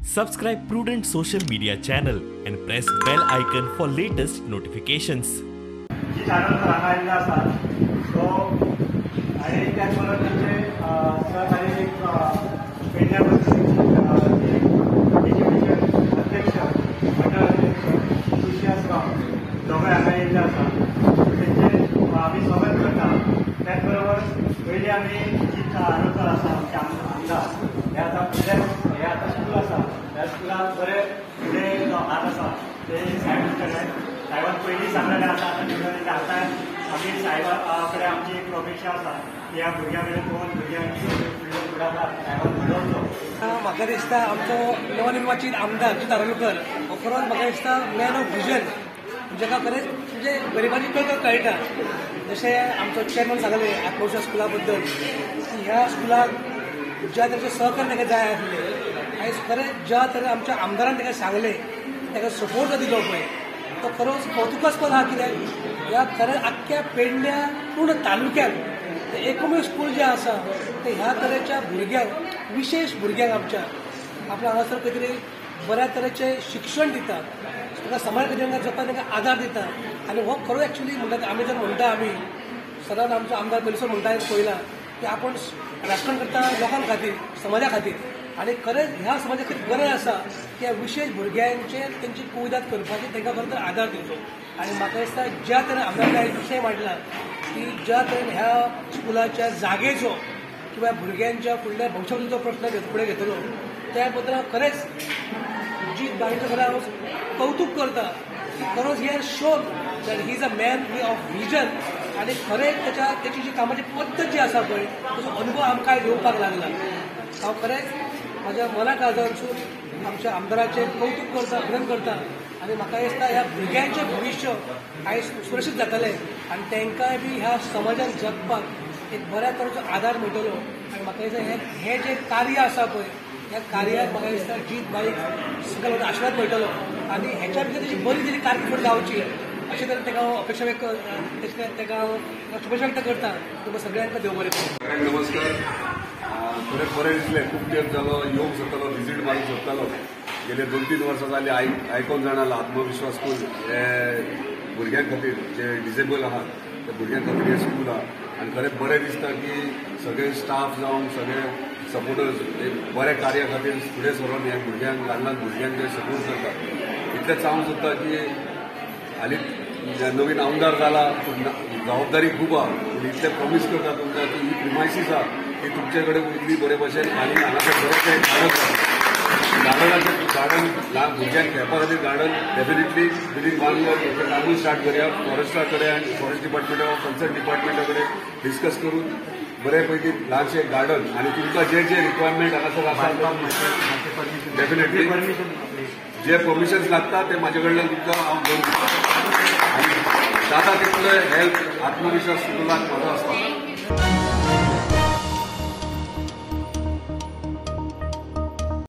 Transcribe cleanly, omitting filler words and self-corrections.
Subscribe Prudent social media channel and press bell icon for latest notifications. जी channel राखायला असतात तो आणि त्याचबरोबर त्यांचे सहकारी एक पेडण्यामध्ये एज्युकेशन अध्यक्ष मंडळ अध्यक्ष सुशासराव दोघे राखायला असतात त्यांचे आम्ही स्वागत करता. त्याचबरोबर पहिले आम्ही जी आरोग्य असा आमदार हे आता फुडल्या हे आता स्कूल असा त्या स्कुलात बरे फुडे हात असा ते साहेबांकडे साहेबांक पयलीं सांगलेलें आसा आतां निवडणुकी आतां आमी साहेबा कडेन आमची एक अपेक्षा आसा की ह्या भुरग्यां कडेन पळोवन भुरग्यांची फुडलो फुडाकार साहेबान घडोवचो. म्हाका दिसता आमचो नवनिर्वाचीत आमदार तारळकर हो खरोच म्हाका दिसता मॅन ऑफ विजन जाका खरेंच म्हणजे गरिबांची कळकळ कळटा. जशें आमचो चेअरमन सांगले आत्मविश्वास स्कुला बद्दल की ह्या स्कुलाक ज्या तरेचें सहकार्य ताका जाय आसलें आयज खरेंच ज्या तरेन आमच्या आमदारान ताका सांगलें ताका सपोर्ट दिलो पळय तो खरोच कौतुकास्पद आहा. कित्याक ह्या खरें आख्ख्या पेडण्या पूर्ण तालुक्यात एकमेव स्कूल जें आसा तें ह्या तरेच्या भुरग्यांक विशेष भुरग्यांक आमच्या आपल्या हांगासर खंय तरी बऱ्या तरेचें शिक्षण दिता ताका समाज कल्याणाक जपान ताका आदार दिता. आनी हो खरो एक्चुली म्हणटा आमी जर म्हणटा आमी सदांच आमचो आमदार पयलींचो म्हणटा पळयला की आपण राजकारण करता लोकां खातीर समाजा खातीर आनी खरेंच ह्या समाजाक कितें गरज आसा की विशेष भुरग्यांचेर तेंची कुयदाद करपाची तांकां खरें तर आदार दिवचो. आनी म्हाका दिसता ज्या तरेन आमदारान एक विशय मांडला की ज्या तरेन ह्या स्कुलाच्या जागेचो किंवा भुरग्यांच्या फुडल्या भविष्याचो प्रश्न फुडें घेतलो त्या बद्दल खरेंच जीत बाईंचो खरें हांव कौतुक करता की खरोच he has shown that he is a man of vision. आनी खरेंच त्याची जी कामाची पद्दत जी आसा पळय ताचो अनुभव आमकां येवपाक लागला. हांव खरेंच म्हाज्या मना काळजांतसून आमच्या आमदाराचें कौतुक करता अभिनंदन करता. आनी म्हाका दिसता ह्या भुरग्यांचें भविश्य आयज सुरक्षीत जातलें आनी तांकांय बी ह्या समाजान जगपाक एक बऱ्या तरेचो आदार मेळटलो. आनी म्हाका दिसता हें जें कार्य आसा पळय ह्या कार्याक म्हाका दिसता जीत बाईक सगळ्यां आशिर्वाद मेळटलो आनी हेच्या भितर तेची बरी तरी कारकीर्द जावची अशें तरेन ताका हांव अपेक्षा ताका हांव शुभेच्छा व्यक्त करता. तुमकां सगळ्यांक देव बरें करूं. नमस्कार. खरेंच बरें दिसलें. खूब तेंप जालो योग जातालो विजीट मारूंक सोदतालो. गेले 2-3 वर्सां जालीं आयकोन जाणाला आत्मविश्वास स्कूल हे भुरग्यां खातीर जे डिसेबल आहात त्या भुरग्यां खातीर हें स्कूल आहा आनी खरेंच बरें दिसता की सगळे स्टाफ जावं सगळे सपोर्टर्स बऱ्या कार्या खातीर फुडें सरून ह्या भुरग्यांक ल्हान ल्हान भुरग्यांक जे सपोर्ट करतात. इतलेंच सांगूंक सोदता की हालीं नवीन आमदार जाला जबाबदारी खूब आहा पूण इतलें प्रॉमीस करता तुमकां की ही प्रिमायसीस आहा ती तुमचे कडेन उरली बरे भशेन आनी हांगासर बरेंचें गार्डन ल्हान भुरग्यांक खेळपा खातीर गार्डन डेफिनेटली विदीन 1 इयर कामूय स्टार्ट करया. फॉरेस्टा कडेन आनी फॉरेस्ट डिपार्टमेंटा वा कन्सर्न डिपार्टमेंटा कडेन डिस्कस करून बरे पैकी ल्हानशें गार्डन आनी तुमकां जे रिक्वायरमेंट हांगासर आसा डेफिनेटली जे परमिशन्स लागता ते म्हाजे कडल्यान तुमकां हांव घेवन आनी जाता तितले हेल्प आत्मविश्वास स्कुलाक म्हाजो आसता.